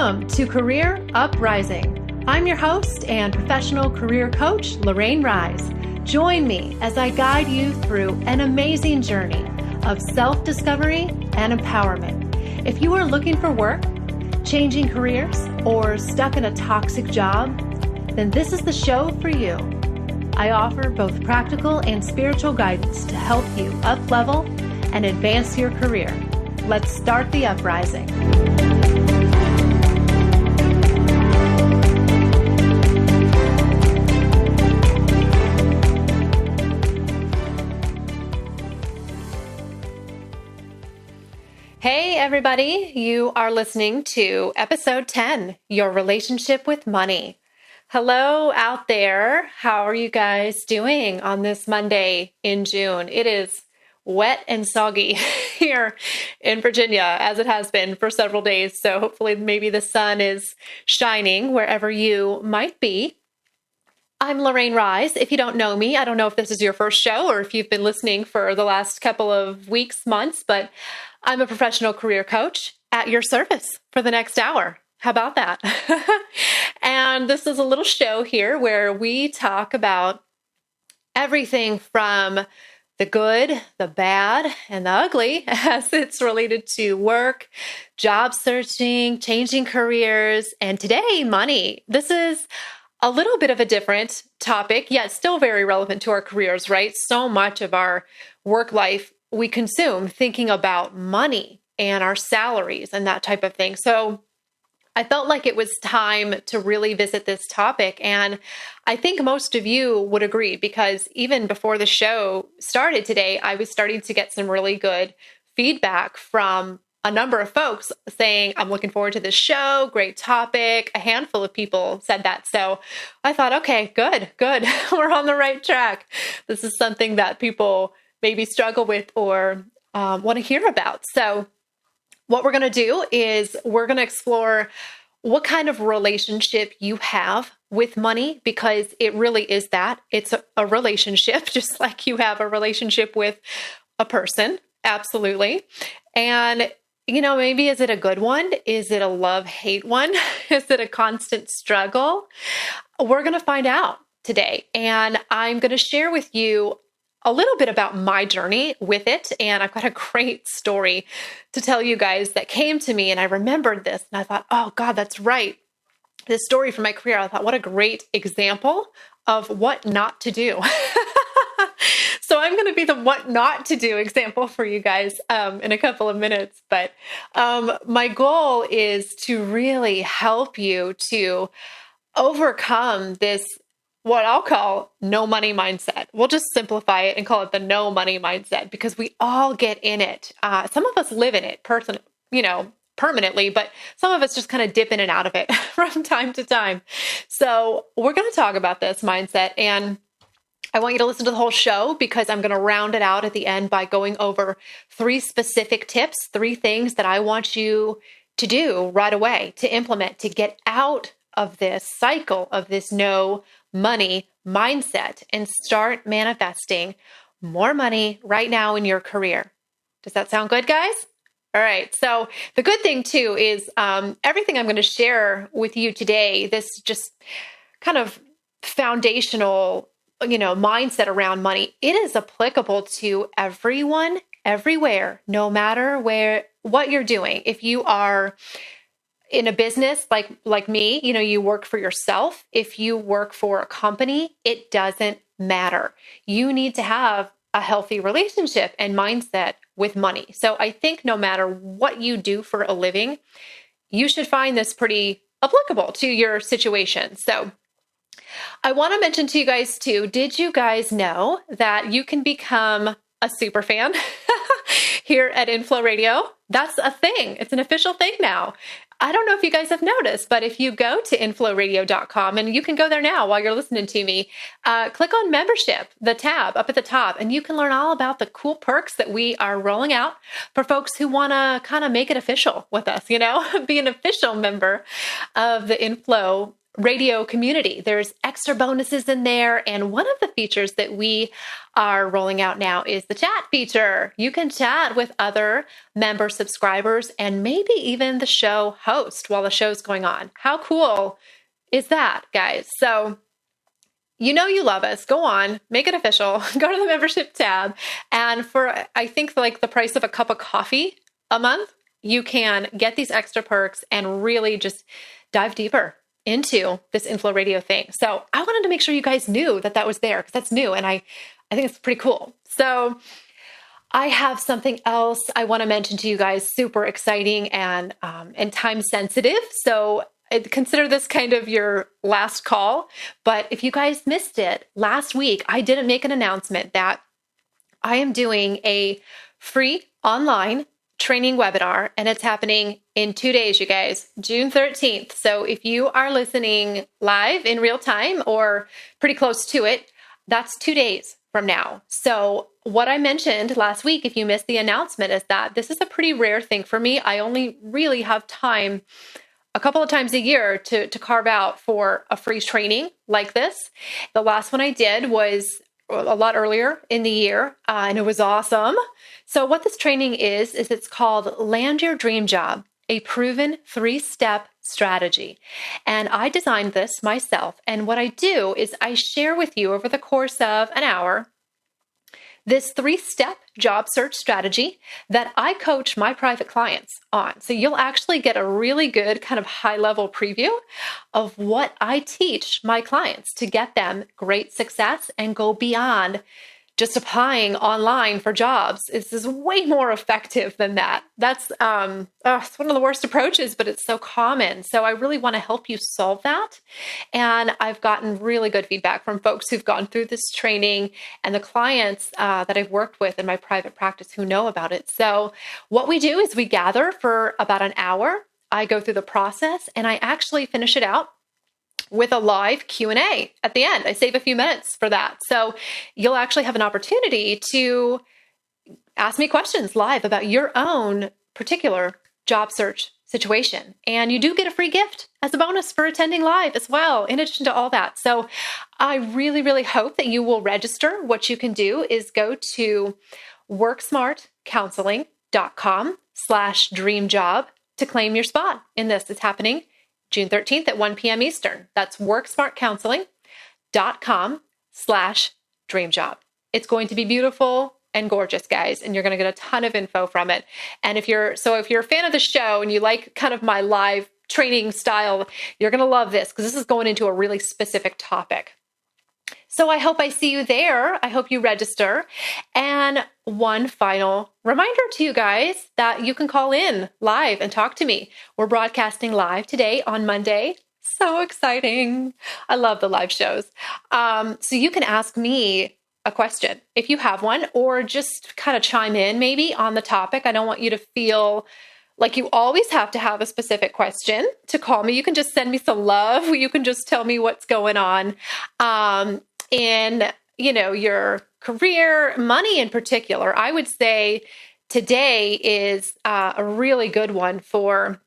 Welcome to Career Uprising. I'm your host and professional career coach, Lorraine Rise. Join me as I guide you through an amazing journey of self-discovery and empowerment. If you are looking for work, changing careers, or stuck in a toxic job, then this is the show for you. I offer both practical and spiritual guidance to help you up-level and advance your career. Let's start the uprising. Hey everybody, you are listening to episode 10, Your Relationship with Money. Hello out there. How are you guys doing on this Monday in June? It is wet and soggy here in Virginia, as it has been for several days. So hopefully maybe the sun is shining wherever you might be. I'm Lorraine Rise. If you don't know me, I don't know if this is your first show or if you've been listening for the last couple of weeks, months, but I'm a professional career coach at your service for the next hour. How about that? And this is a little show here where we talk about everything from the good, the bad, and the ugly as it's related to work, job searching, changing careers, and today, money. This is a little bit of a different topic, yet still very relevant to our careers, right? So much of our work life we consume thinking about money and our salaries and that type of thing. So I felt like it was time to really visit this topic. And I think most of you would agree because even before the show started today, I was starting to get some really good feedback from a number of folks saying, I'm looking forward to this show, great topic. A handful of people said that. So I thought, okay, good. We're on the right track. This is something that people maybe struggle with or want to hear about. So what we're going to do is we're going to explore what kind of relationship you have with money, because it really is that. It's a relationship, just like you have a relationship with a person. Absolutely. And maybe is it a good one? Is it a love-hate one? Is it a constant struggle? We're going to find out today. And I'm going to share with you a little bit about my journey with it. And I've got a great story to tell you guys that came to me. And I remembered this and I thought, oh God, that's right. This story from my career, I thought, what a great example of what not to do. So I'm going to be the what not to do example for you guys in a couple of minutes. But my goal is to really help you to overcome this what I'll call no money mindset. We'll just simplify it and call it the no money mindset because we all get in it. Some of us live in it permanently, but some of us just kind of dip in and out of it from time to time. So we're going to talk about this mindset, and I want you to listen to the whole show because I'm going to round it out at the end by going over 3 specific tips, 3 things that I want you to do right away, to implement, to get out of this cycle of this no money mindset and start manifesting more money right now in your career. Does that sound good, guys? All right. So the good thing too is everything I'm going to share with you today, this just kind of foundational, mindset around money, it is applicable to everyone, everywhere, no matter what you're doing. If you are in a business like me, you work for yourself. If you work for a company, it doesn't matter. You need to have a healthy relationship and mindset with money. So I think no matter what you do for a living, you should find this pretty applicable to your situation. So I want to mention to you guys too, did you guys know that you can become a super fan here at Inflow Radio? That's a thing. It's an official thing now. I don't know if you guys have noticed, but if you go to inflowradio.com, and you can go there now while you're listening to me, click on membership, the tab up at the top, and you can learn all about the cool perks that we are rolling out for folks who want to kind of make it official with us, be an official member of the Inflow radio community. There's extra bonuses in there. And one of the features that we are rolling out now is the chat feature. You can chat with other member subscribers and maybe even the show host while the show's going on. How cool is that, guys? So you know you love us. Go on, make it official. Go to the membership tab. And for, I think, like the price of a cup of coffee a month, you can get these extra perks and really just dive deeper into this Inflow Radio thing. So I wanted to make sure you guys knew that that was there because that's new. And I think it's pretty cool. So I have something else I want to mention to you guys, super exciting and time sensitive. So consider this kind of your last call. But if you guys missed it, last week, I didn't make an announcement that I am doing a free online training webinar, and it's happening in 2 days, you guys, June 13th. So if you are listening live in real time or pretty close to it, that's 2 days from now. So what I mentioned last week, if you missed the announcement, is that this is a pretty rare thing for me. I only really have time a couple of times a year to carve out for a free training like this. The last one I did was a lot earlier in the year, and it was awesome. So what this training is it's called Land Your Dream Job, a proven 3-step strategy. And I designed this myself. And what I do is I share with you over the course of an hour this 3-step job search strategy that I coach my private clients on. So you'll actually get a really good kind of high-level preview of what I teach my clients to get them great success and go beyond just applying online for jobs. This is way more effective than that. That's it's one of the worst approaches, but it's so common. So I really want to help you solve that. And I've gotten really good feedback from folks who've gone through this training and the clients that I've worked with in my private practice who know about it. So what we do is we gather for about an hour. I go through the process and I actually finish it out with a live Q&A at the end. I save a few minutes for that. So you'll actually have an opportunity to ask me questions live about your own particular job search situation. And you do get a free gift as a bonus for attending live as well, in addition to all that. So I really, really hope that you will register. What you can do is go to worksmartcounseling.com/dreamjob to claim your spot in this. It's happening June 13th at 1 p.m. Eastern. That's worksmartcounseling.com/dreamjob. It's going to be beautiful and gorgeous, guys, and you're going to get a ton of info from it. And if you're a fan of the show and you like kind of my live training style, you're going to love this because this is going into a really specific topic. So I hope I see you there. I hope you register. And one final reminder to you guys that you can call in live and talk to me. We're broadcasting live today on Monday. So exciting. I love the live shows. So you can ask me a question if you have one, or just kind of chime in maybe on the topic. I don't want you to feel like you always have to have a specific question to call me. You can just send me some love. You can just tell me what's going on in, your career, money in particular. I would say today is a really good one for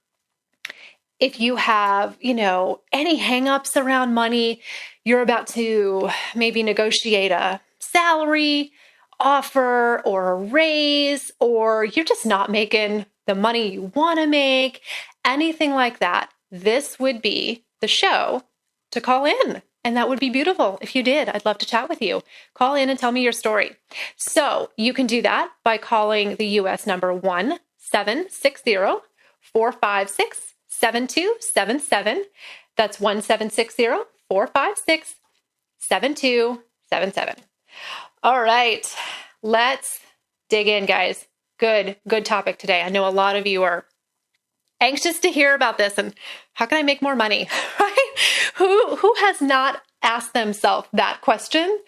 if you have, any hangups around money, you're about to maybe negotiate a salary offer or a raise, or you're just not making the money you want to make, anything like that. This would be the show to call in. And that would be beautiful if you did. I'd love to chat with you. Call in and tell me your story. So you can do that by calling the US number 1-760-456-7277. That's 1-760-456-7277. All right, let's dig in, guys. Good topic today. I know a lot of you are anxious to hear about this and how can I make more money, right? Who has not asked themselves that question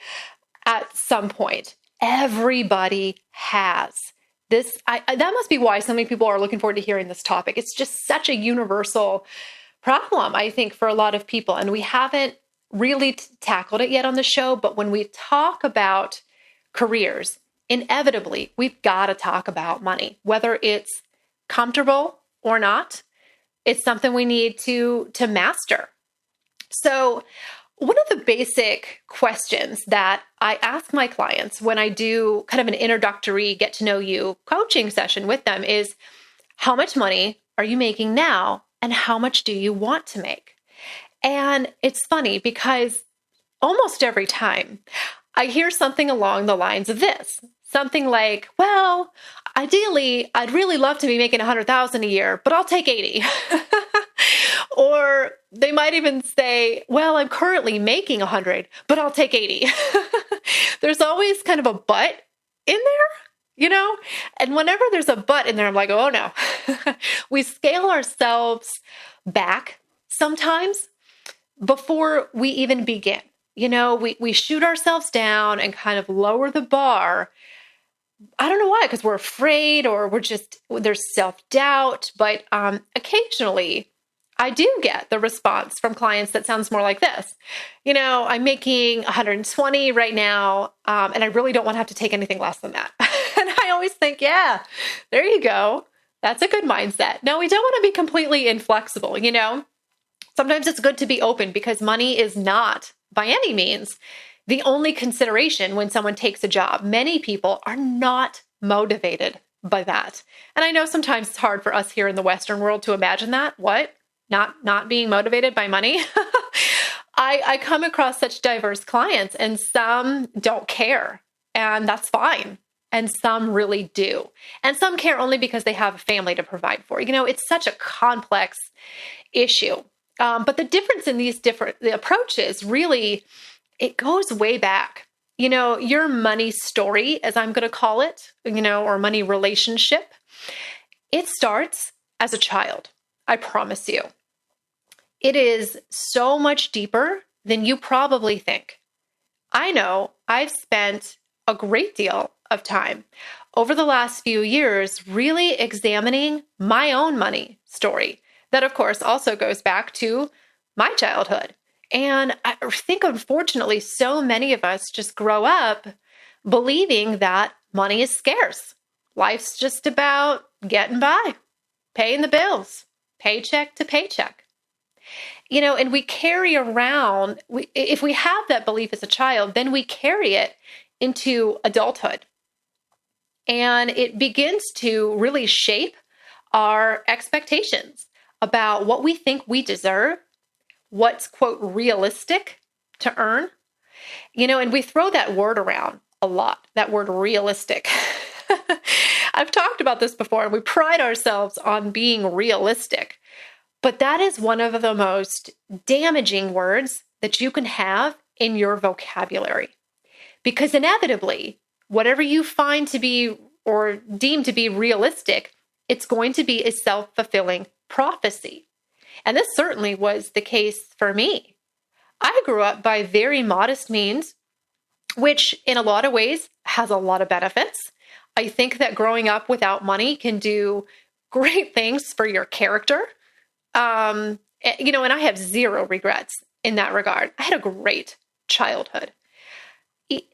at some point? Everybody has. That must be why so many people are looking forward to hearing this topic. It's just such a universal problem, I think, for a lot of people. And we haven't really tackled it yet on the show, but when we talk about careers, inevitably, we've got to talk about money, whether it's comfortable or not. It's something we need to master. So one of the basic questions that I ask my clients when I do kind of an introductory get to know you coaching session with them is, how much money are you making now? And how much do you want to make? And it's funny because almost every time I hear something along the lines of this, something like, well, ideally, I'd really love to be making 100,000 a year, but I'll take 80. Or they might even say, well, I'm currently making 100, but I'll take 80. There's always kind of a but in there, And whenever there's a but in there, I'm like, oh no. We scale ourselves back sometimes before we even begin. We shoot ourselves down and kind of lower the bar. I don't know why, because we're afraid or there's self-doubt. But occasionally I do get the response from clients that sounds more like this. I'm making 120 right now, and I really don't want to have to take anything less than that. And I always think, yeah, there you go. That's a good mindset. No, we don't want to be completely inflexible, Sometimes it's good to be open because money is not, by any means, the only consideration when someone takes a job. Many people are not motivated by that. And I know sometimes it's hard for us here in the Western world to imagine that. What? Not being motivated by money? I come across such diverse clients, and some don't care, and that's fine. And some really do. And some care only because they have a family to provide for. It's such a complex issue. But the difference in the approaches really, it goes way back. Your money story, as I'm going to call it, or money relationship, it starts as a child. I promise you. It is so much deeper than you probably think. I know I've spent a great deal of time over the last few years really examining my own money story. That, of course, also goes back to my childhood. And I think, unfortunately, so many of us just grow up believing that money is scarce. Life's just about getting by, paying the bills, paycheck to paycheck. And we carry around, if we have that belief as a child, then we carry it into adulthood. And it begins to really shape our expectations about what we think we deserve, what's, quote, realistic to earn. And we throw that word around a lot, that word realistic. I've talked about this before, and we pride ourselves on being realistic. But that is one of the most damaging words that you can have in your vocabulary. Because inevitably, whatever you find to be or deem to be realistic, it's going to be a self-fulfilling prophecy. And this certainly was the case for me. I grew up by very modest means, which in a lot of ways has a lot of benefits. I think that growing up without money can do great things for your character. And I have zero regrets in that regard. I had a great childhood,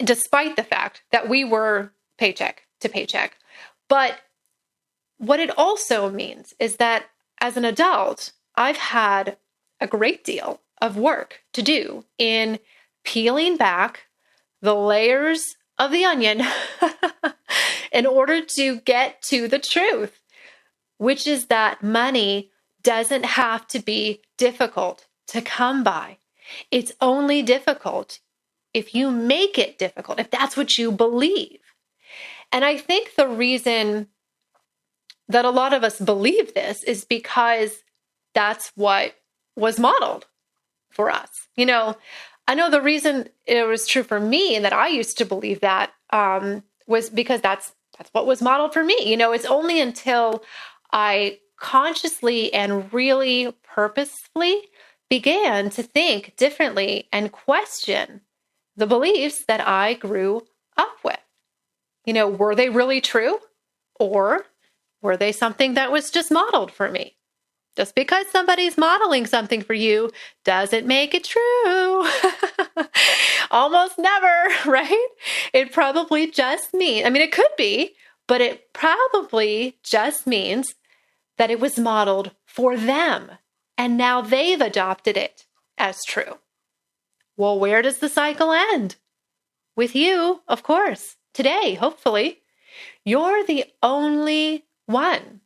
despite the fact that we were paycheck to paycheck. But what it also means is that as an adult, I've had a great deal of work to do in peeling back the layers of the onion in order to get to the truth, which is that money doesn't have to be difficult to come by. It's only difficult if you make it difficult, if that's what you believe. And I think the reason that a lot of us believe this is because that's what was modeled for us. I know the reason it was true for me and that I used to believe that was because that's what was modeled for me. It's only until I consciously and really purposefully began to think differently and question the beliefs that I grew up with. Were they really true? Or were they something that was just modeled for me? Just because somebody's modeling something for you doesn't make it true. Almost never, right? It probably just means, it could be, but it probably just means that it was modeled for them. And now they've adopted it as true. Well, where does the cycle end? With you, of course. Today, hopefully. You're the only one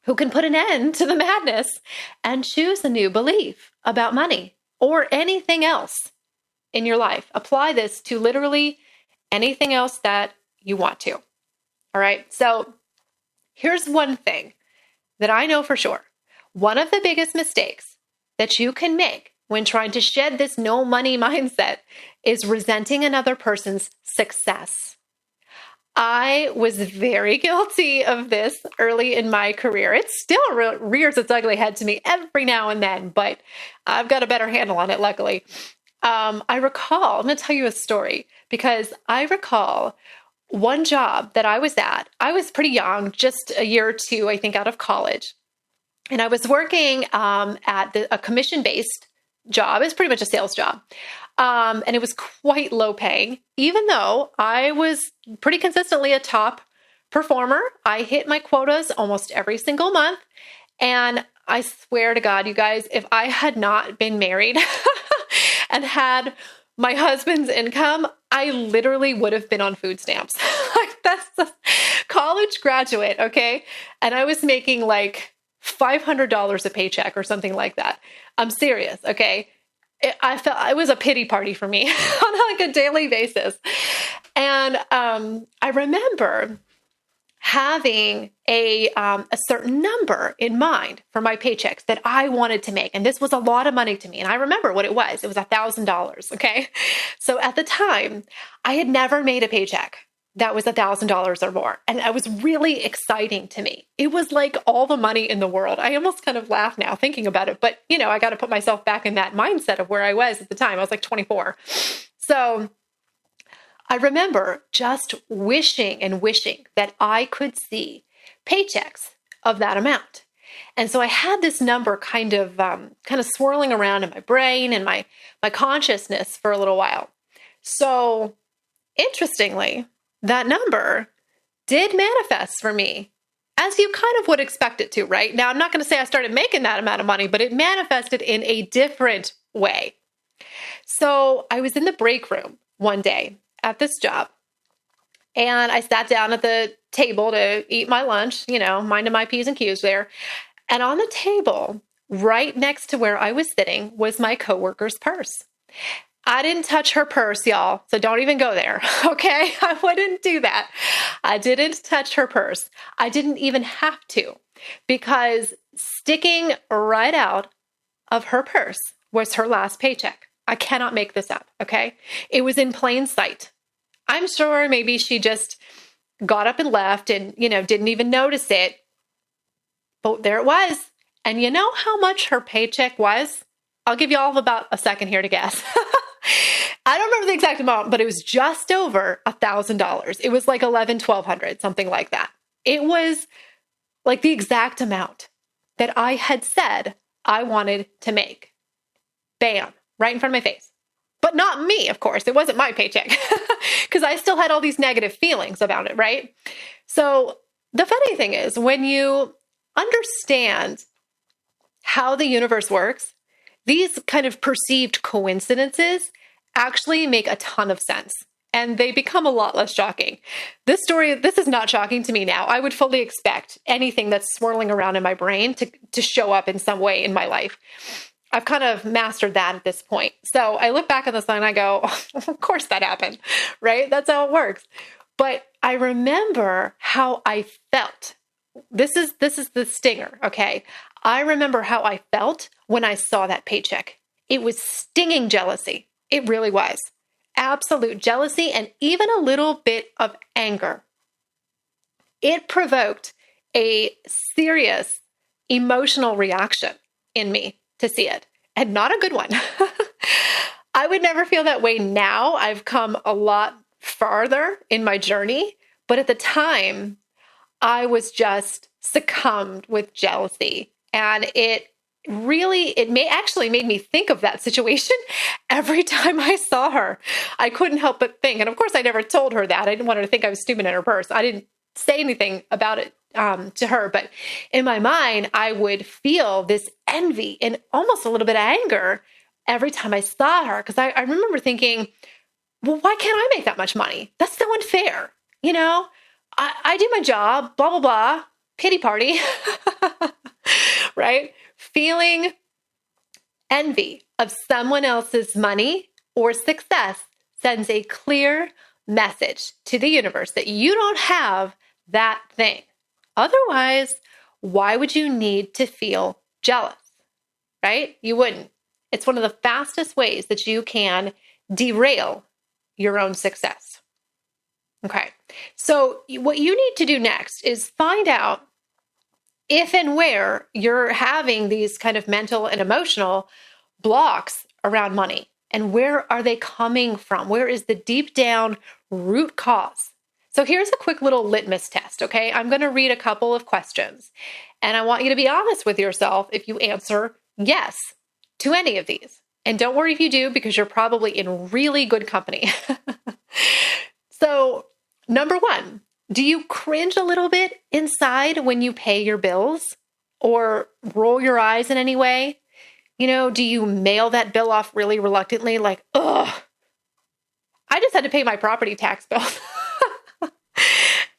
who can put an end to the madness and choose a new belief about money or anything else in your life. Apply this to literally anything else that you want to. All right. So here's one thing that I know for sure. One of the biggest mistakes that you can make when trying to shed this no money mindset is resenting another person's success. I was very guilty of this early in my career. It still rears its ugly head to me every now and then, but I've got a better handle on it, luckily. I recall, I'm going to tell you a story because I recall one job that I was at. I was pretty young, just a year or two, I think, out of college. And I was working at a commission-based job. It was pretty much a sales job. And it was quite low paying, even though I was pretty consistently a top performer. I hit my quotas almost every single month. And I swear to God, you guys, if I had not been married and had my husband's income, I literally would have been on food stamps. Like, that's a college graduate, okay? And I was making like $500 a paycheck or something like that. I'm serious, okay? I felt it was a pity party for me on like a daily basis. And I remember having a certain number in mind for my paychecks that I wanted to make. And this was a lot of money to me. And I remember what it was. It was $1,000. Okay. So at the time, I had never made a paycheck that was $1,000 or more. And it was really exciting to me. It was like all the money in the world. I almost kind of laugh now thinking about it, but you know, I got to put myself back in that mindset of where I was at the time. I was like 24. So I remember just wishing and wishing that I could see paychecks of that amount. And so I had this number kind of swirling around in my brain and my consciousness for a little while. So interestingly, that number did manifest for me as you kind of would expect it to, right? Now, I'm not going to say I started making that amount of money, but it manifested in a different way. So I was in the break room one day at this job, and I sat down at the table to eat my lunch, you know, minding my P's and Q's there. And on the table, right next to where I was sitting, was my coworker's purse. I didn't touch her purse, y'all, so don't even go there, okay? I wouldn't do that. I didn't touch her purse. I didn't even have to, because sticking right out of her purse was her last paycheck. I cannot make this up, okay? It was in plain sight. I'm sure maybe she just got up and left and, you know, didn't even notice it, but there it was. And you know how much her paycheck was? I'll give you all about a second here to guess. I don't remember the exact amount, but it was just over $1,000. It was like $1,100, something like that. It was like the exact amount that I had said I wanted to make. Bam, right in front of my face. But not me, of course. It wasn't my paycheck because I still had all these negative feelings about it, right? So the funny thing is, when you understand how the universe works, these kind of perceived coincidences actually make a ton of sense, and they become a lot less shocking. This is not shocking to me now. I would fully expect anything that's swirling around in my brain to show up in some way in my life. I've kind of mastered that at this point. So I look back on this and I go, oh, of course that happened, right? That's how it works. But I remember how I felt. This is the stinger, okay? I remember how I felt when I saw that paycheck. It was stinging jealousy. It really was. Absolute jealousy and even a little bit of anger. It provoked a serious emotional reaction in me to see it, and not a good one. I would never feel that way now. I've come a lot farther in my journey, but at the time, I was just succumbed with jealousy, and it actually made me think of that situation every time I saw her. I couldn't help but think, and of course I never told her that. I didn't want her to think I was stupid in her purse. I didn't say anything about it to her, but in my mind, I would feel this envy and almost a little bit of anger every time I saw her, because I remember thinking, well, why can't I make that much money? That's so unfair. I do my job, blah, blah, blah, pity party, right? Feeling envy of someone else's money or success sends a clear message to the universe that you don't have that thing. Otherwise, why would you need to feel jealous, right? You wouldn't. It's one of the fastest ways that you can derail your own success. Okay, so what you need to do next is find out if and where you're having these kind of mental and emotional blocks around money, and where are they coming from? Where is the deep down root cause? So here's a quick little litmus test, okay? I'm going to read a couple of questions, and I want you to be honest with yourself if you answer yes to any of these. And don't worry if you do, because you're probably in really good company. So, number one, do you cringe a little bit inside when you pay your bills or roll your eyes in any way? Do you mail that bill off really reluctantly? Like, ugh, I just had to pay my property tax bill.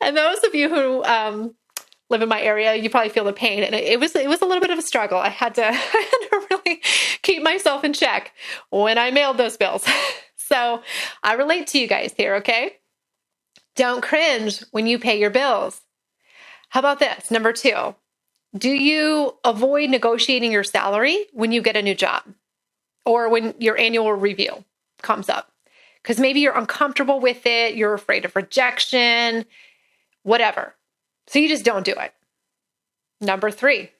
And those of you who live in my area, you probably feel the pain. And it was a little bit of a struggle. I had to really keep myself in check when I mailed those bills. So I relate to you guys here, okay? Don't cringe when you pay your bills. How about this? Number two, do you avoid negotiating your salary when you get a new job or when your annual review comes up? Because maybe you're uncomfortable with it, you're afraid of rejection, whatever. So you just don't do it. Number three,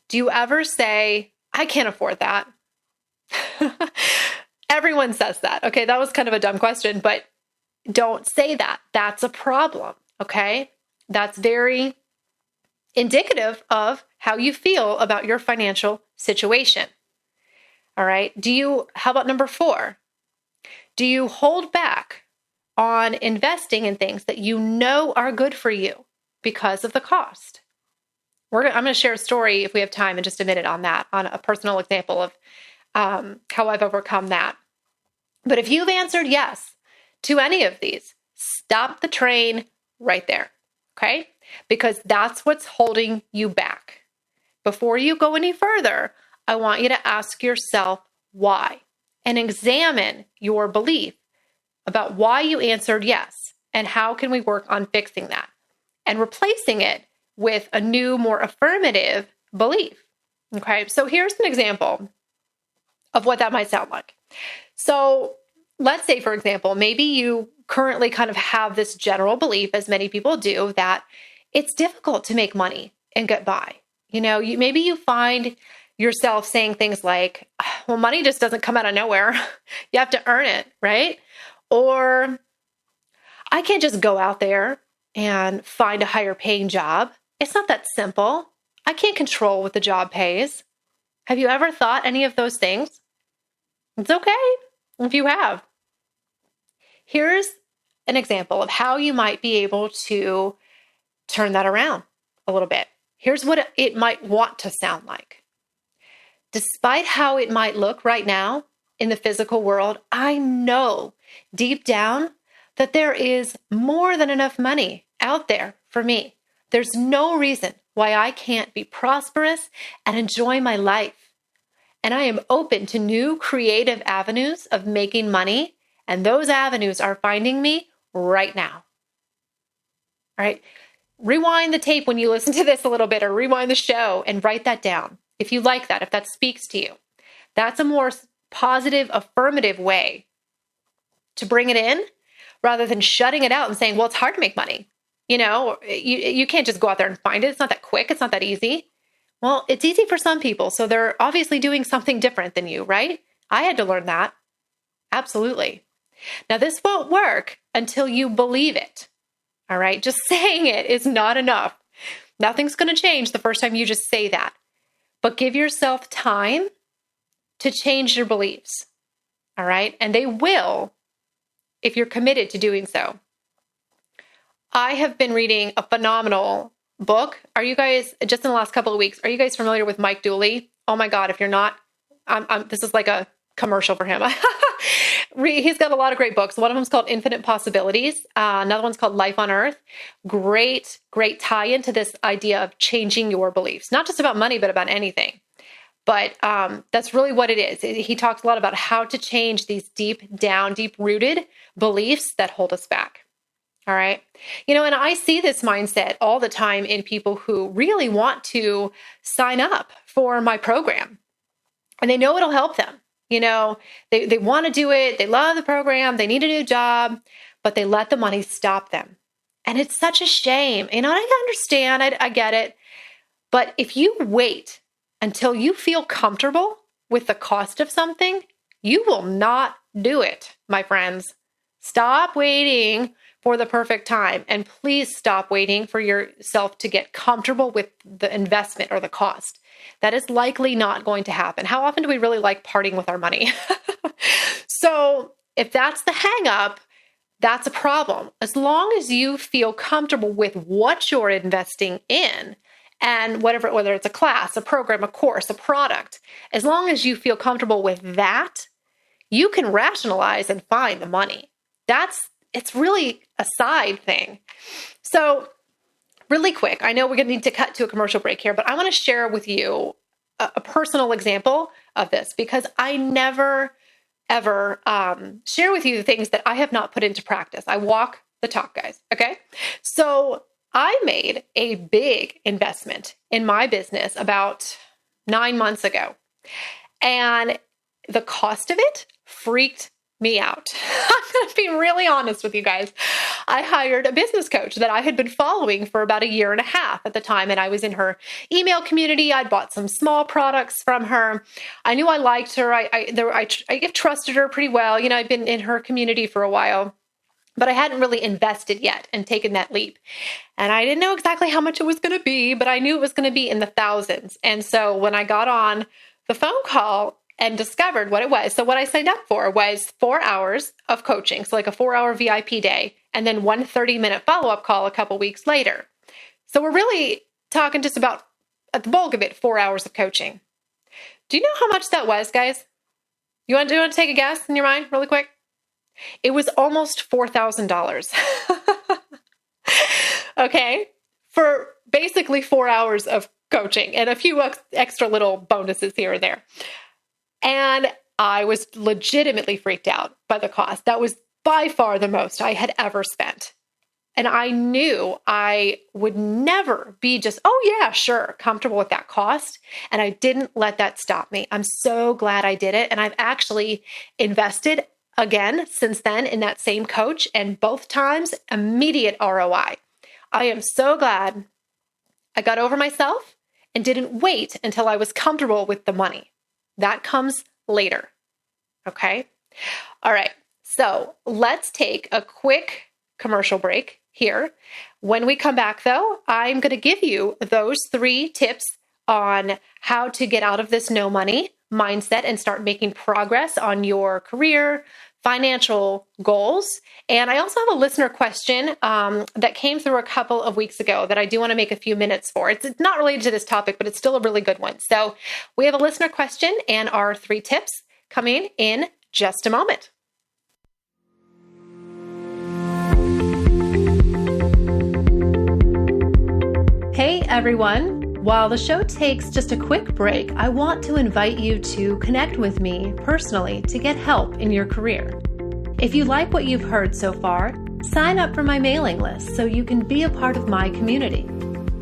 do you ever say, I can't afford that? Everyone says that. Okay, that was kind of a dumb question, but don't say that. That's a problem, okay? That's very indicative of how you feel about your financial situation. All right. How about number four? Do you hold back on investing in things that you know are good for you because of the cost? I'm going to share a story if we have time in just a minute on that, on a personal example of how I've overcome that. But if you've answered yes to any of these, stop the train right there, okay? Because that's what's holding you back. Before you go any further, I want you to ask yourself why and examine your belief about why you answered yes and how can we work on fixing that and replacing it with a new, more affirmative belief. Okay, so here's an example of what that might sound like. So let's say, for example, maybe you currently kind of have this general belief, as many people do, that it's difficult to make money and get by. Maybe you find yourself saying things like, well, money just doesn't come out of nowhere. You have to earn it, right? Or I can't just go out there and find a higher paying job. It's not that simple. I can't control what the job pays. Have you ever thought any of those things? It's okay if you have. Here's an example of how you might be able to turn that around a little bit. Here's what it might want to sound like. Despite how it might look right now in the physical world, I know deep down that there is more than enough money out there for me. There's no reason why I can't be prosperous and enjoy my life. And I am open to new creative avenues of making money, and those avenues are finding me right now. All right. Rewind the tape when you listen to this a little bit, or rewind the show and write that down. If you like that, if that speaks to you, that's a more positive, affirmative way to bring it in rather than shutting it out and saying, well, it's hard to make money. You can't just go out there and find it. It's not that quick. It's not that easy. Well, it's easy for some people. So they're obviously doing something different than you, right? I had to learn that. Absolutely. Now, this won't work until you believe it. All right. Just saying it is not enough. Nothing's going to change the first time you just say that. But give yourself time to change your beliefs. All right. And they will if you're committed to doing so. I have been reading a phenomenal book. Are you guys, just in the last couple of weeks, are you guys familiar with Mike Dooley? Oh my God, if you're not, This is like a commercial for him. He's got a lot of great books. One of them is called Infinite Possibilities. Another one's called Life on Earth. Great tie into this idea of changing your beliefs, not just about money, but about anything. But that's really what it is. He talks a lot about how to change these deep-rooted beliefs that hold us back. All right. And I see this mindset all the time in people who really want to sign up for my program, and they know it'll help them. They want to do it. They love the program. They need a new job, but they let the money stop them. And it's such a shame. I understand. I get it. But if you wait until you feel comfortable with the cost of something, you will not do it, my friends. Stop waiting for the perfect time. And please stop waiting for yourself to get comfortable with the investment or the cost. That is likely not going to happen. How often do we really like parting with our money? So if that's the hang up, that's a problem. As long as you feel comfortable with what you're investing in, and whether it's a class, a program, a course, a product, as long as you feel comfortable with that, you can rationalize and find the money. It's really a side thing. So really quick, I know we're going to need to cut to a commercial break here, but I want to share with you a personal example of this, because I never, ever share with you the things that I have not put into practice. I walk the talk, guys. Okay. So I made a big investment in my business about 9 months ago, and the cost of it freaked me out. I'm going to be really honest with you guys. I hired a business coach that I had been following for about 1.5 years at the time, and I was in her email community. I'd bought some small products from her. I knew I liked her. I trusted her pretty well. I'd been in her community for a while, but I hadn't really invested yet and taken that leap. And I didn't know exactly how much it was going to be, but I knew it was going to be in the thousands. And so when I got on the phone call and discovered what it was, so what I signed up for was 4 hours of coaching. So like a 4-hour VIP day, and then 1 30-minute follow-up call a couple weeks later. So we're really talking just about, at the bulk of it, 4 hours of coaching. Do you know how much that was, guys? You want to take a guess in your mind really quick? It was almost $4,000. Okay. For basically 4 hours of coaching and a few extra little bonuses here and there. And I was legitimately freaked out by the cost. That was by far the most I had ever spent. And I knew I would never be just, oh yeah, sure, comfortable with that cost. And I didn't let that stop me. I'm so glad I did it. And I've actually invested again since then in that same coach, and both times immediate ROI. I am so glad I got over myself and didn't wait until I was comfortable with the money. That comes later. Okay. All right. So let's take a quick commercial break here. When we come back though, I'm going to give you those 3 tips on how to get out of this no money mindset and start making progress on your career, financial goals. And I also have a listener question that came through a couple of weeks ago that I do want to make a few minutes for. It's not related to this topic, but it's still a really good one. So we have a listener question and our 3 tips coming in just a moment. Hey everyone. While the show takes just a quick break, I want to invite you to connect with me personally to get help in your career. If you like what you've heard so far, sign up for my mailing list so you can be a part of my community.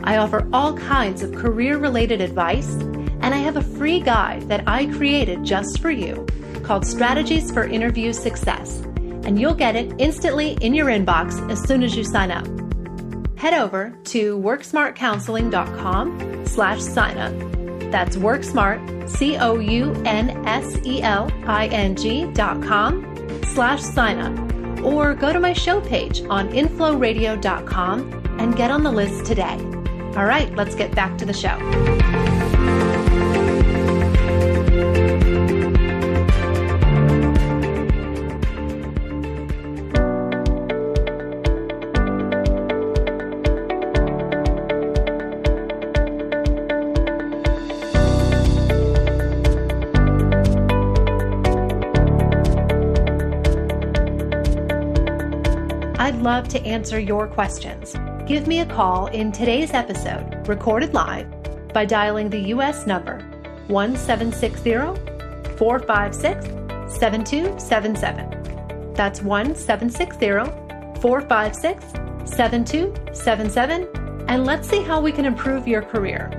I offer all kinds of career-related advice, and I have a free guide that I created just for you called Strategies for Interview Success, and you'll get it instantly in your inbox as soon as you sign up. Head over to worksmartcounseling.com/signup. That's worksmart, COUNSELING.com/signup. Or go to my show page on inflowradio.com and get on the list today. All right, let's get back to the show. I'd love to answer your questions. Give me a call in today's episode, recorded live, by dialing the U.S. number 1-760-456-7277. That's 1-760-456-7277, and let's see how we can improve your career.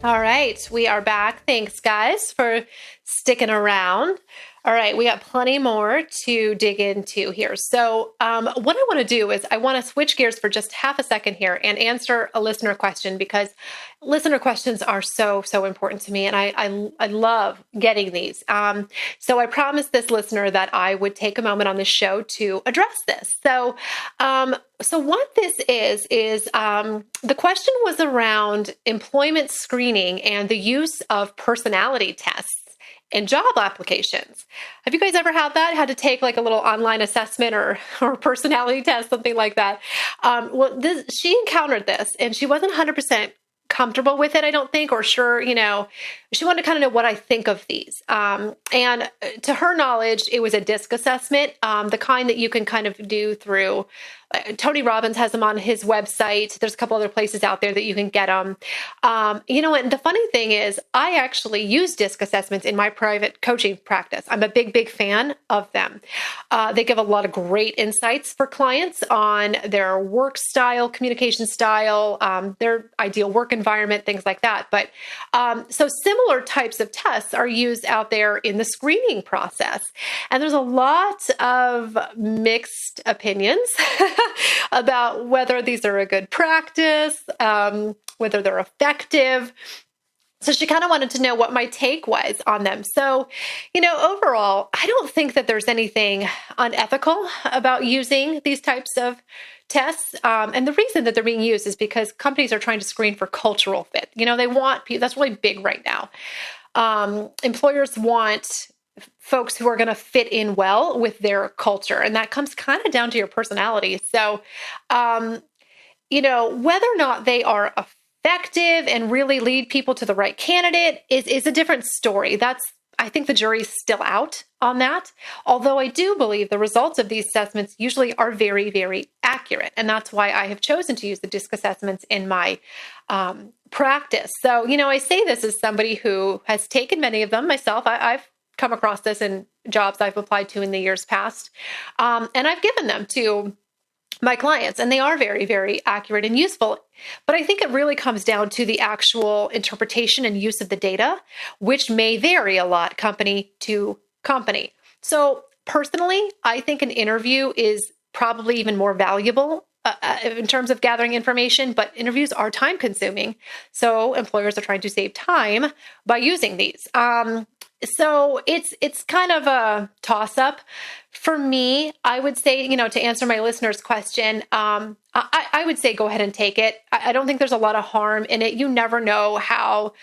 All right, we are back. Thanks, guys, for sticking around. All right, we got plenty more to dig into here. So what I want to do is I want to switch gears for just half a second here and answer a listener question, because listener questions are so important to me, and I love getting these. So I promised this listener that I would take a moment on this show to address this. So what this is the question was around employment screening and the use of personality tests in job applications. Have you guys ever had that? Had to take like a little online assessment or personality test, something like that? She encountered this and she wasn't 100% comfortable with it, I don't think, or sure, she wanted to kind of know what I think of these. And to her knowledge, it was a DISC assessment, the kind that you can kind of do through Tony Robbins has them on his website. There's a couple other places out there that you can get them. And the funny thing is I actually use DISC assessments in my private coaching practice. I'm a big fan of them. They give a lot of great insights for clients on their work style, communication style, their ideal work environment, things like that. But so similar types of tests are used out there in the screening process. And there's a lot of mixed opinions about whether these are a good practice, whether they're effective. So she kind of wanted to know what my take was on them. So, overall, I don't think that there's anything unethical about using these types of tests. And the reason that they're being used is because companies are trying to screen for cultural fit. They want people, that's really big right now. Employers want folks who are going to fit in well with their culture. And that comes kind of down to your personality. So, whether or not they are effective and really lead people to the right candidate is a different story. I think the jury's still out on that. Although I do believe the results of these assessments usually are very accurate. And that's why I have chosen to use the DISC assessments in my practice. So, I say this as somebody who has taken many of them myself. I've come across this in jobs I've applied to in the years past. And I've given them to my clients, and they are very accurate and useful. But I think it really comes down to the actual interpretation and use of the data, which may vary a lot company to company. So personally, I think an interview is probably even more valuable in terms of gathering information, but interviews are time consuming. So employers are trying to save time by using these. So it's kind of a toss up for me. I would say, to answer my listener's question, I would say go ahead and take it. I don't think there's a lot of harm in it. You never know how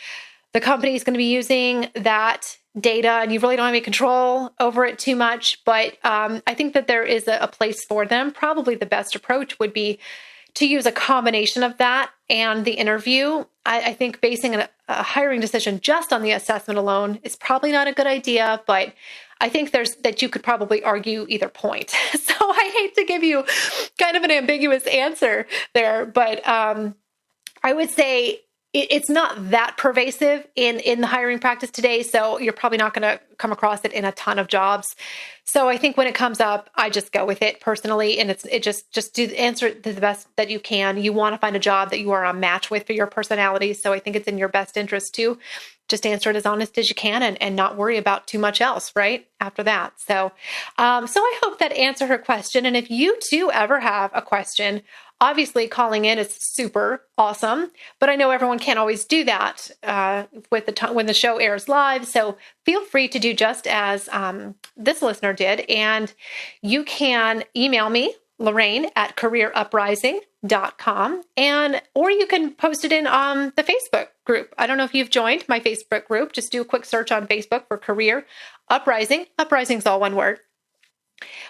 the company is going to be using that data, and you really don't have any control over it too much. But I think that there is a place for them. Probably the best approach would be to use a combination of that and the interview. I think basing a hiring decision just on the assessment alone is probably not a good idea, but I think that you could probably argue either point. So I hate to give you kind of an ambiguous answer there, but I would say it's not that pervasive in the hiring practice today. So you're probably not going to come across it in a ton of jobs. So I think when it comes up, I just go with it personally. And it just do answer it to the best that you can. You want to find a job that you are a match with for your personality. So I think it's in your best interest to just answer it as honest as you can and not worry about too much else right after that. So I hope that answered her question. And if you too ever have a question, obviously calling in is super awesome, but I know everyone can't always do that when the show airs live. So feel free to do just as this listener did. And you can email me, Lorraine at careeruprising.com, or you can post it in the Facebook group. I don't know if you've joined my Facebook group. Just do a quick search on Facebook for Career Uprising. Uprising is all one word.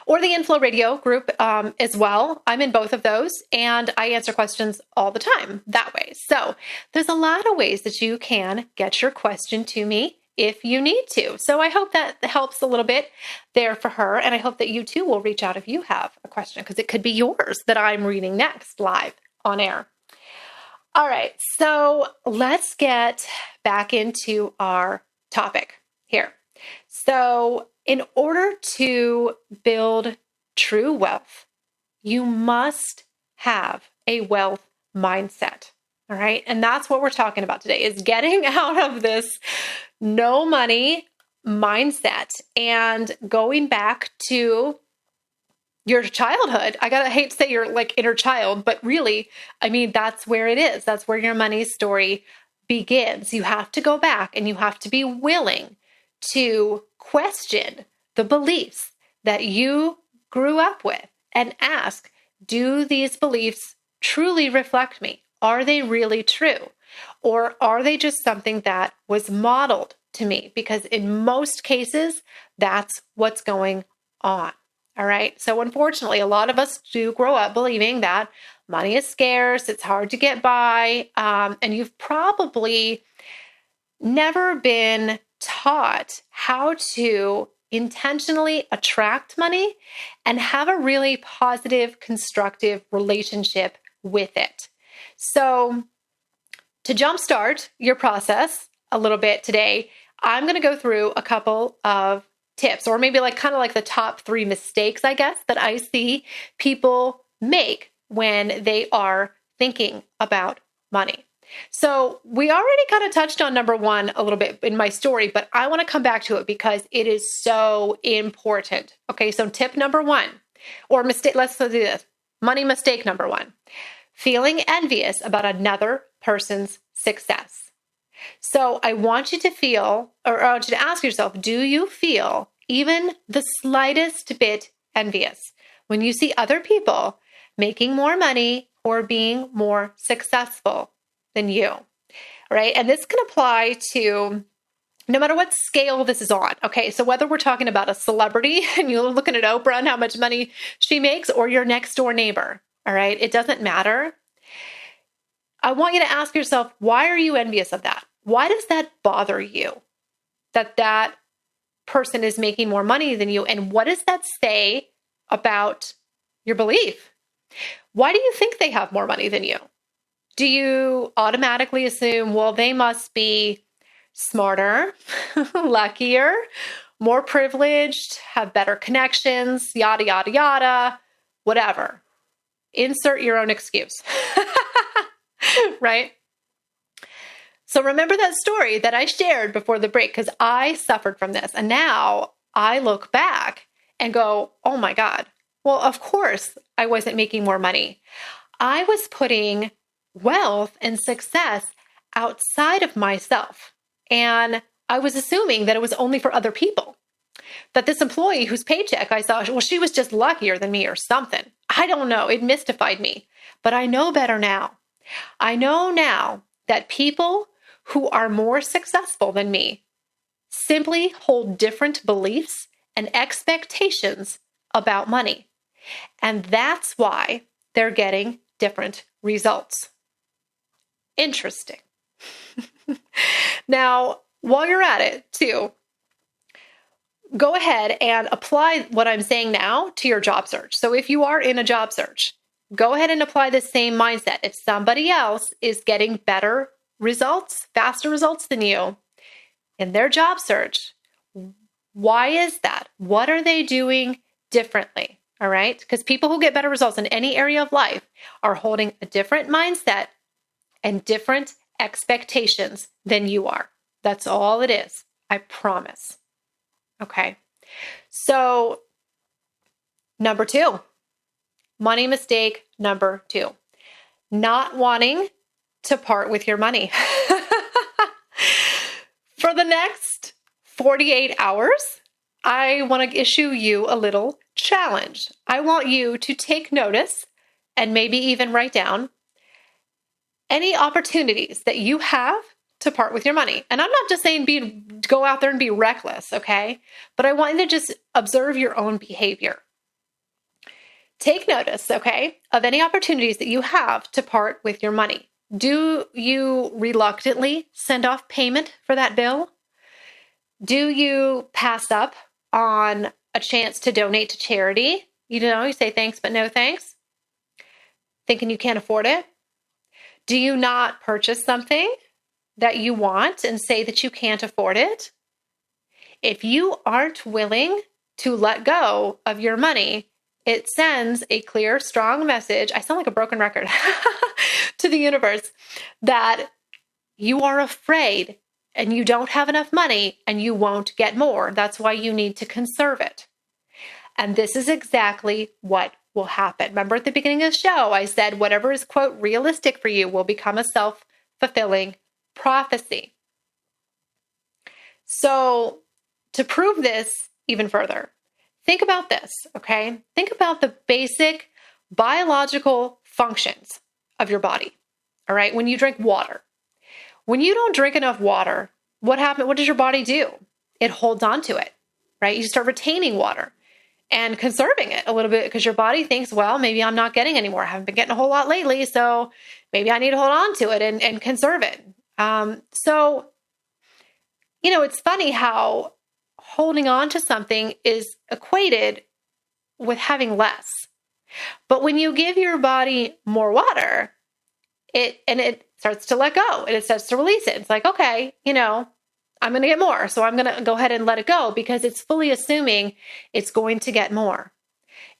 or the Inflow Radio group as well. I'm in both of those, and I answer questions all the time that way. So there's a lot of ways that you can get your question to me if you need to. So I hope that helps a little bit there for her. And I hope that you too will reach out if you have a question, because it could be yours that I'm reading next live on air. All right, so let's get back into our topic here. So in order to build true wealth, you must have a wealth mindset. All right. And that's what we're talking about today, is getting out of this no money mindset and going back to your childhood. I hate to say you're like inner child, but really, I mean, that's where it is. That's where your money story begins. You have to go back and you have to be willing to question the beliefs that you grew up with and ask, do these beliefs truly reflect me? Are they really true? Or are they just something that was modeled to me? Because in most cases, that's what's going on. All right. So unfortunately, a lot of us do grow up believing that money is scarce, it's hard to get by, and you've probably never been taught how to intentionally attract money and have a really positive, constructive relationship with it. So to jumpstart your process a little bit today, I'm going to go through a couple of tips, or maybe like kind of like the top 3 mistakes, I guess, that I see people make when they are thinking about money. So we already kind of touched on number 1 a little bit in my story, but I want to come back to it because it is so important. Okay, so tip number 1, or mistake, let's do this. Money mistake number 1, feeling envious about another person's success. So I want you to feel, or I want you to ask yourself, do you feel even the slightest bit envious when you see other people making more money or being more successful than you, right? And this can apply to no matter what scale this is on. Okay, so whether we're talking about a celebrity and you're looking at Oprah and how much money she makes, or your next door neighbor, all right, it doesn't matter. I want you to ask yourself, why are you envious of that? Why does that bother you that that person is making more money than you? And what does that say about your belief? Why do you think they have more money than you? Do you automatically assume, well, they must be smarter, luckier, more privileged, have better connections, yada, yada, yada, whatever. Insert your own excuse, right? So remember that story that I shared before the break, because I suffered from this. And now I look back and go, oh my God, well, of course I wasn't making more money. I was putting wealth and success outside of myself. And I was assuming that it was only for other people. That this employee whose paycheck I saw, well, she was just luckier than me or something. I don't know. It mystified me. But I know better now. I know now that people who are more successful than me simply hold different beliefs and expectations about money. And that's why they're getting different results. Interesting. Now, while you're at it too, go ahead and apply what I'm saying now to your job search. So if you are in a job search, go ahead and apply the same mindset. If somebody else is getting better results, faster results than you in their job search, why is that? What are they doing differently? All right? Because people who get better results in any area of life are holding a different mindset and different expectations than you are. That's all it is. I promise. Okay. So, number 2, money mistake number 2, not wanting to part with your money. For the next 48 hours, I want to issue you a little challenge. I want you to take notice and maybe even write down any opportunities that you have to part with your money. And I'm not just saying go out there and be reckless, okay? But I want you to just observe your own behavior. Take notice, okay, of any opportunities that you have to part with your money. Do you reluctantly send off payment for that bill? Do you pass up on a chance to donate to charity? You say thanks, but no thanks, thinking you can't afford it? Do you not purchase something that you want and say that you can't afford it? If you aren't willing to let go of your money, it sends a clear, strong message. I sound like a broken record to the universe that you are afraid and you don't have enough money and you won't get more. That's why you need to conserve it. And this is exactly what will happen. Remember at the beginning of the show, I said whatever is, quote, realistic for you will become a self-fulfilling prophecy. So to prove this even further, think about this, okay? Think about the basic biological functions of your body, all right? When you drink water, when you don't drink enough water, what happens? What does your body do? It holds on to it, right? You start retaining water and conserving it a little bit because your body thinks, well, maybe I'm not getting any more. I haven't been getting a whole lot lately, so maybe I need to hold on to it and conserve it. It's funny how holding on to something is equated with having less. But when you give your body more water, it starts to let go and it starts to release it. It's like, okay, I'm going to get more. So I'm going to go ahead and let it go because it's fully assuming it's going to get more.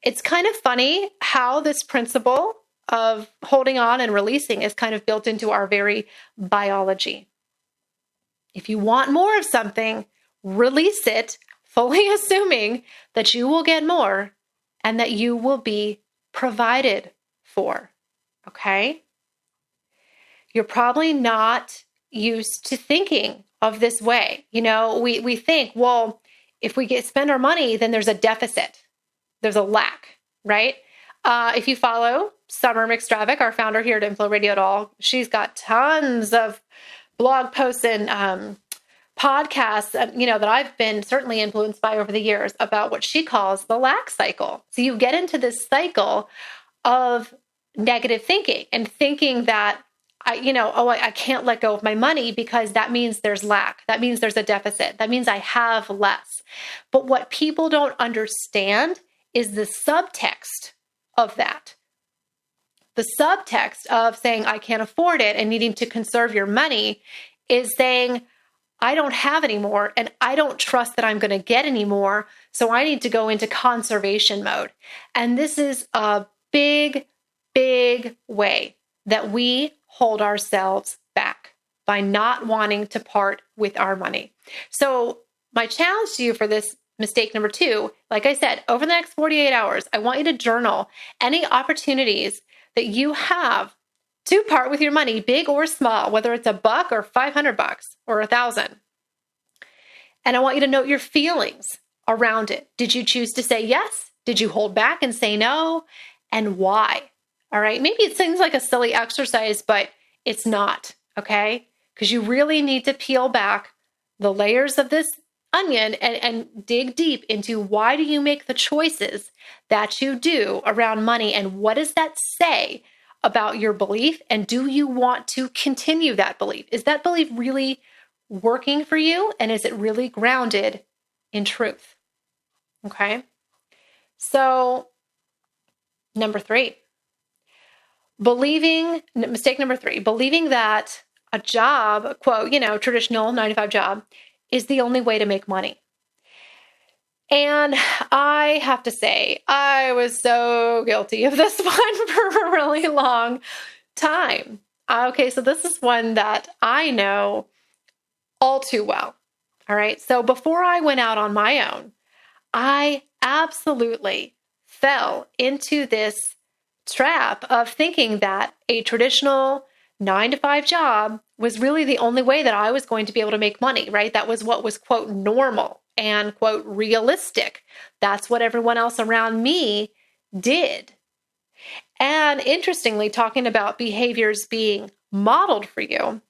It's kind of funny how this principle of holding on and releasing is kind of built into our very biology. If you want more of something, release it, fully assuming that you will get more and that you will be provided for. Okay? You're probably not used to thinking of this way. We think, well, if we spend our money, then there's a deficit. There's a lack, right? If you follow Summer McStravick, our founder here at Inflow Radio at All, she's got tons of blog posts and podcasts, that I've been certainly influenced by over the years about what she calls the lack cycle. So you get into this cycle of negative thinking and thinking that I can't let go of my money because that means there's lack. That means there's a deficit. That means I have less. But what people don't understand is the subtext of that. The subtext of saying I can't afford it and needing to conserve your money is saying I don't have any more and I don't trust that I'm going to get any more. So I need to go into conservation mode. And this is a big, big way that we hold ourselves back by not wanting to part with our money. So my challenge to you for this mistake number 2, like I said, over the next 48 hours, I want you to journal any opportunities that you have to part with your money, big or small, whether it's $1 or $500 or $1,000. And I want you to note your feelings around it. Did you choose to say yes? Did you hold back and say no? And why? All right. Maybe it seems like a silly exercise, but it's not. Okay. Because you really need to peel back the layers of this onion and dig deep into why do you make the choices that you do around money and what does that say about your belief? And do you want to continue that belief? Is that belief really working for you? And is it really grounded in truth? Okay. So mistake number 3, believing that a job, quote, traditional 9-to-5 job is the only way to make money. And I have to say, I was so guilty of this one for a really long time. Okay, so this is one that I know all too well. All right, so before I went out on my own, I absolutely fell into this trap of thinking that a traditional 9-to-5 job was really the only way that I was going to be able to make money, right? That was what was, quote, normal and, quote, realistic. That's what everyone else around me did. And interestingly, talking about behaviors being modeled for you,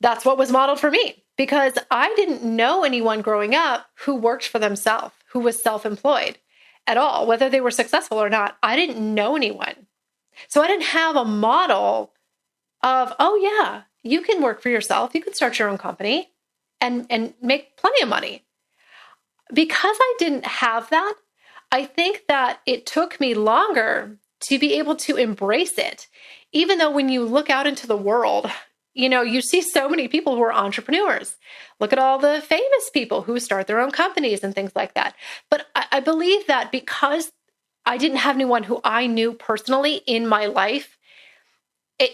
that's what was modeled for me, because I didn't know anyone growing up who worked for themselves, who was self-employed at all, whether they were successful or not. I didn't know anyone. So I didn't have a model of, oh yeah, you can work for yourself. You can start your own company and make plenty of money. Because I didn't have that, I think that it took me longer to be able to embrace it. Even though when you look out into the world, you see so many people who are entrepreneurs. Look at all the famous people who start their own companies and things like that. But I believe that because I didn't have anyone who I knew personally in my life,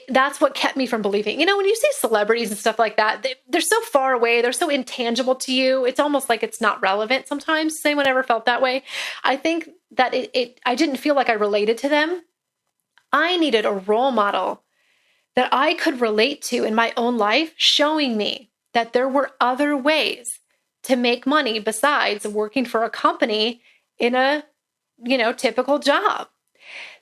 that's what kept me from believing. When you see celebrities and stuff like that, they're so far away. They're so intangible to you. It's almost like it's not relevant sometimes. Has anyone ever felt that way? I think that I didn't feel like I related to them. I needed a role model that I could relate to in my own life, showing me that there were other ways to make money besides working for a company in a, typical job.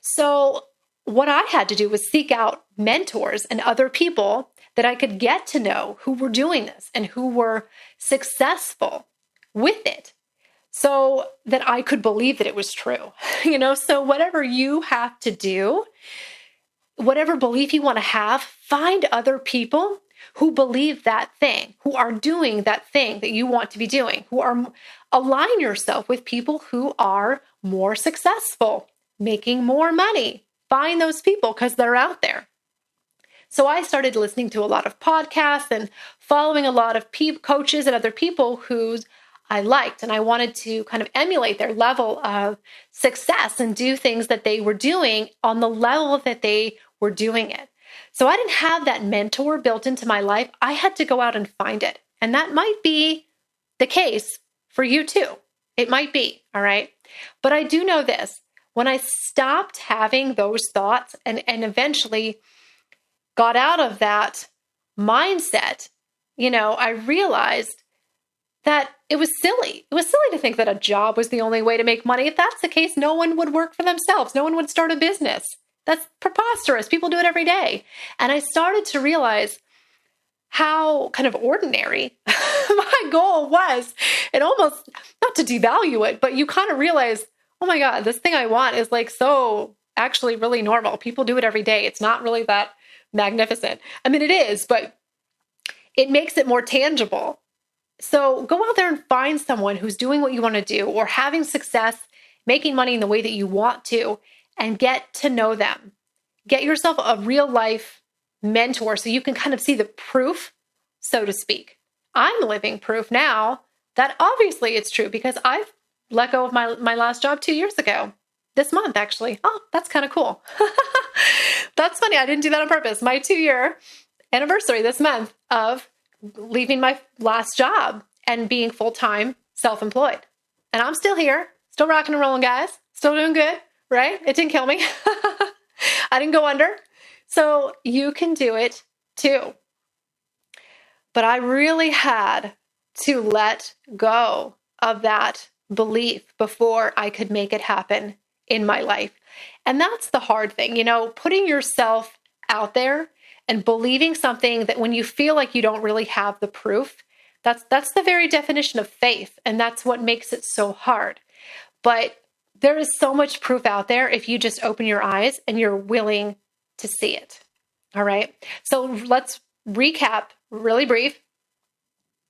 So what I had to do was seek out mentors and other people that I could get to know who were doing this and who were successful with it, so that I could believe that it was true. So whatever you have to do, whatever belief you want to have, find other people who believe that thing, who are doing that thing that you want to be doing, align yourself with people who are more successful, making more money. Find those people because they're out there. So I started listening to a lot of podcasts and following a lot of coaches and other people who I liked, and I wanted to kind of emulate their level of success and do things that they were doing on the level that they were doing it. So I didn't have that mentor built into my life. I had to go out and find it. And that might be the case for you too. It might be, all right? But I do know this. When I stopped having those thoughts and eventually got out of that mindset, I realized that it was silly. It was silly to think that a job was the only way to make money. If that's the case, no one would work for themselves. No one would start a business. That's preposterous. People do it every day. And I started to realize how kind of ordinary my goal was. And almost, not to devalue it, but you kind of realize, oh my God, this thing I want is like so actually really normal. People do it every day. It's not really that magnificent. I mean, it is, but it makes it more tangible. So go out there and find someone who's doing what you want to do or having success, making money in the way that you want to, and get to know them. Get yourself a real life mentor so you can kind of see the proof, so to speak. I'm living proof now that obviously it's true because I've let go of my last job 2 years ago. This month, actually. Oh, that's kind of cool. That's funny. I didn't do that on purpose. My 2-year anniversary this month of leaving my last job and being full-time self-employed. And I'm still here, still rocking and rolling, guys. Still doing good, right? It didn't kill me. I didn't go under. So you can do it too. But I really had to let go of that belief before I could make it happen in my life. And that's the hard thing, putting yourself out there and believing something that when you feel like you don't really have the proof, that's the very definition of faith. And that's what makes it so hard. But there is so much proof out there if you just open your eyes and you're willing to see it. All right. So let's recap really brief.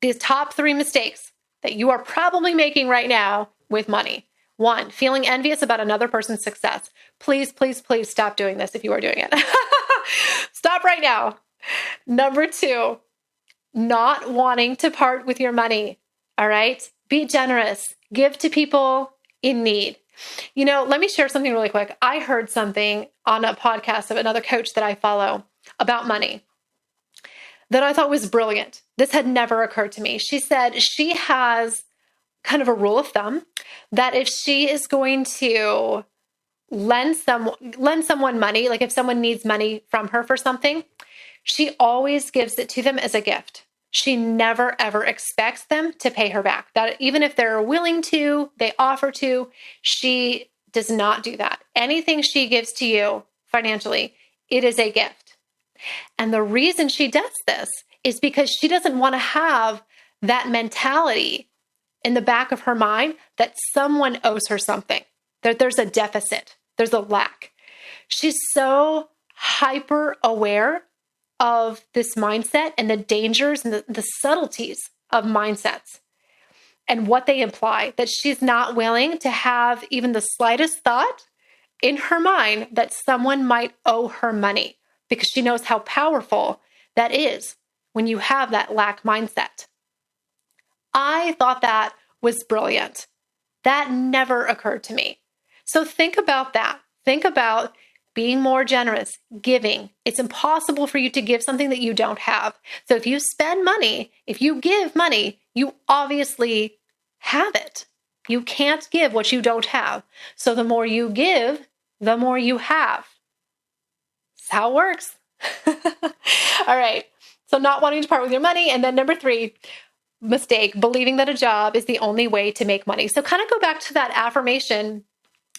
These top 3 mistakes that you are probably making right now with money. 1, feeling envious about another person's success. Please, please, please stop doing this if you are doing it. Stop right now. Number 2, not wanting to part with your money. All right. Be generous. Give to people in need. Let me share something really quick. I heard something on a podcast of another coach that I follow about money that I thought was brilliant. This had never occurred to me. She said she has kind of a rule of thumb that if she is going to lend someone money, like if someone needs money from her for something, she always gives it to them as a gift. She never, ever expects them to pay her back. That even if they're willing to, they offer to, she does not do that. Anything she gives to you financially, it is a gift. And the reason she does this is because she doesn't want to have that mentality in the back of her mind that someone owes her something, that there's a deficit, there's a lack. She's so hyper aware of this mindset and the dangers and the subtleties of mindsets and what they imply, that she's not willing to have even the slightest thought in her mind that someone might owe her money, because she knows how powerful that is when you have that lack mindset. I thought that was brilliant. That never occurred to me. So think about that. Think about being more generous, giving. It's impossible for you to give something that you don't have. So if you spend money, if you give money, you obviously have it. You can't give what you don't have. So the more you give, the more you have. That's how it works. All right. So not wanting to part with your money. And then number 3, mistake, believing that a job is the only way to make money. So kind of go back to that affirmation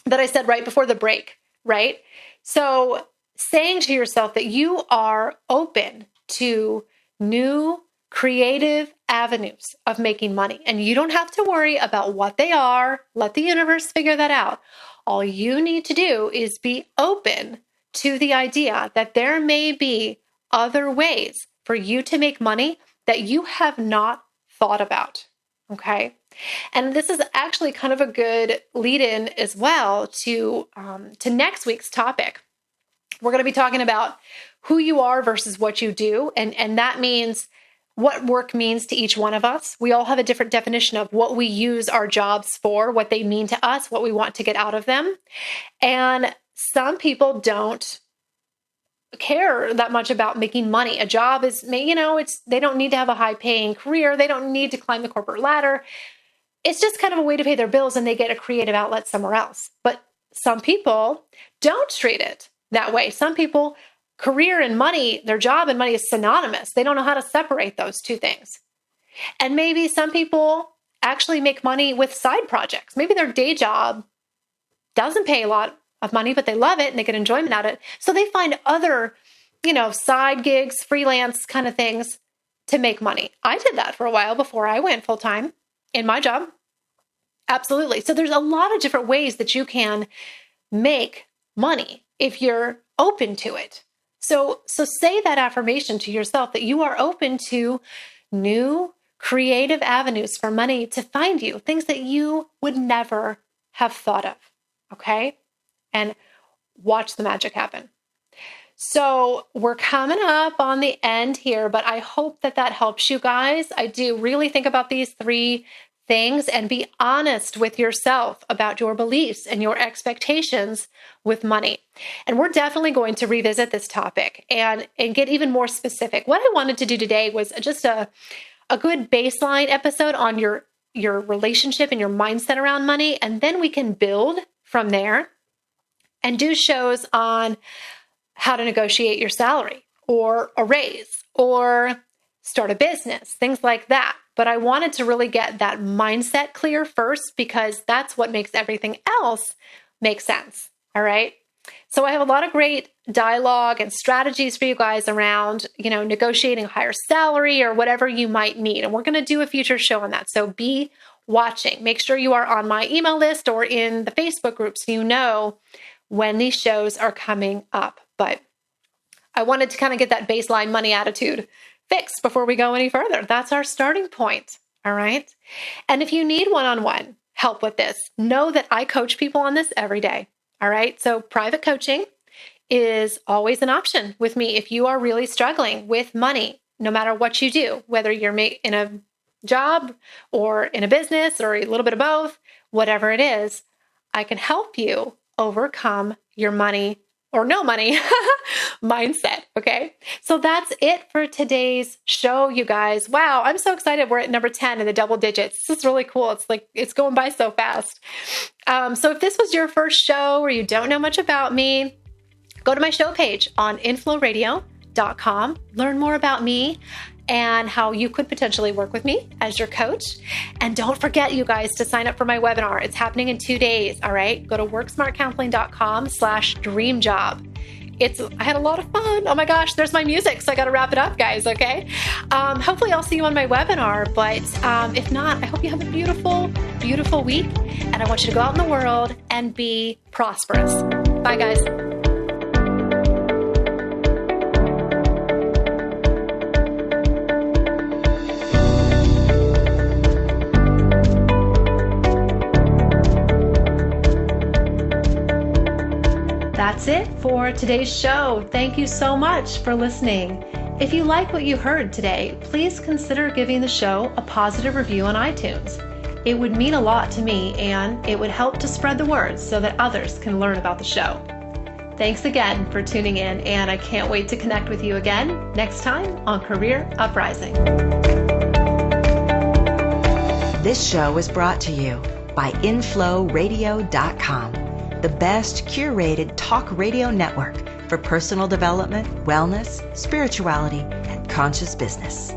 that I said right before the break, right? So saying to yourself that you are open to new creative avenues of making money, and you don't have to worry about what they are. Let the universe figure that out. All you need to do is be open to the idea that there may be other ways for you to make money that you have not thought about. Okay. And this is actually kind of a good lead in as well to next week's topic. We're going to be talking about who you are versus what you do. And that means what work means to each one of us. We all have a different definition of what we use our jobs for, what they mean to us, what we want to get out of them. And some people don't care that much about making money. A job is, they don't need to have a high paying career. They don't need to climb the corporate ladder. It's just kind of a way to pay their bills, and they get a creative outlet somewhere else. But some people don't treat it that way. Some people, career and money, their job and money is synonymous. They don't know how to separate those two things. And maybe some people actually make money with side projects. Maybe their day job doesn't pay a lot of money, but they love it and they get enjoyment out of it. So they find other, side gigs, freelance kind of things to make money. I did that for a while before I went full time in my job. Absolutely. So there's a lot of different ways that you can make money if you're open to it. So say that affirmation to yourself that you are open to new creative avenues for money to find you, things that you would never have thought of. Okay. And watch the magic happen. So we're coming up on the end here, but I hope that helps you guys. I do really think about these 3 things and be honest with yourself about your beliefs and your expectations with money. And we're definitely going to revisit this topic and get even more specific. What I wanted to do today was just a good baseline episode on your relationship and your mindset around money. And then we can build from there and do shows on how to negotiate your salary or a raise or start a business, things like that. But I wanted to really get that mindset clear first, because that's what makes everything else make sense. All right. So I have a lot of great dialogue and strategies for you guys around, negotiating a higher salary or whatever you might need. And we're going to do a future show on that. So be watching. Make sure you are on my email list or in the Facebook group so you know when these shows are coming up. But I wanted to kind of get that baseline money attitude fixed before we go any further. That's our starting point. All right. And if you need one-on-one help with this, know that I coach people on this every day. All right. So private coaching is always an option with me if you are really struggling with money, no matter what you do, whether you're in a job or in a business or a little bit of both, whatever it is, I can help you overcome your money or no money mindset. Okay. So that's it for today's show, you guys. Wow. I'm so excited. We're at number 10 in the double digits. This is really cool. It's going by so fast. So if this was your first show or you don't know much about me, go to my show page on infloradio.com, learn more about me and how you could potentially work with me as your coach. And don't forget, you guys, to sign up for my webinar. It's happening in 2 days. All right. Go to worksmartcounseling.com/dreamjob. I had a lot of fun. Oh my gosh, there's my music. So I got to wrap it up, guys. Okay. Hopefully I'll see you on my webinar, but if not, I hope you have a beautiful, beautiful week. And I want you to go out in the world and be prosperous. Bye, guys. That's it for today's show. Thank you so much for listening. If you like what you heard today, please consider giving the show a positive review on iTunes. It would mean a lot to me, and it would help to spread the word so that others can learn about the show. Thanks again for tuning in, and I can't wait to connect with you again next time on Career Uprising. This show was brought to you by InflowRadio.com. The best curated talk radio network for personal development, wellness, spirituality, and conscious business.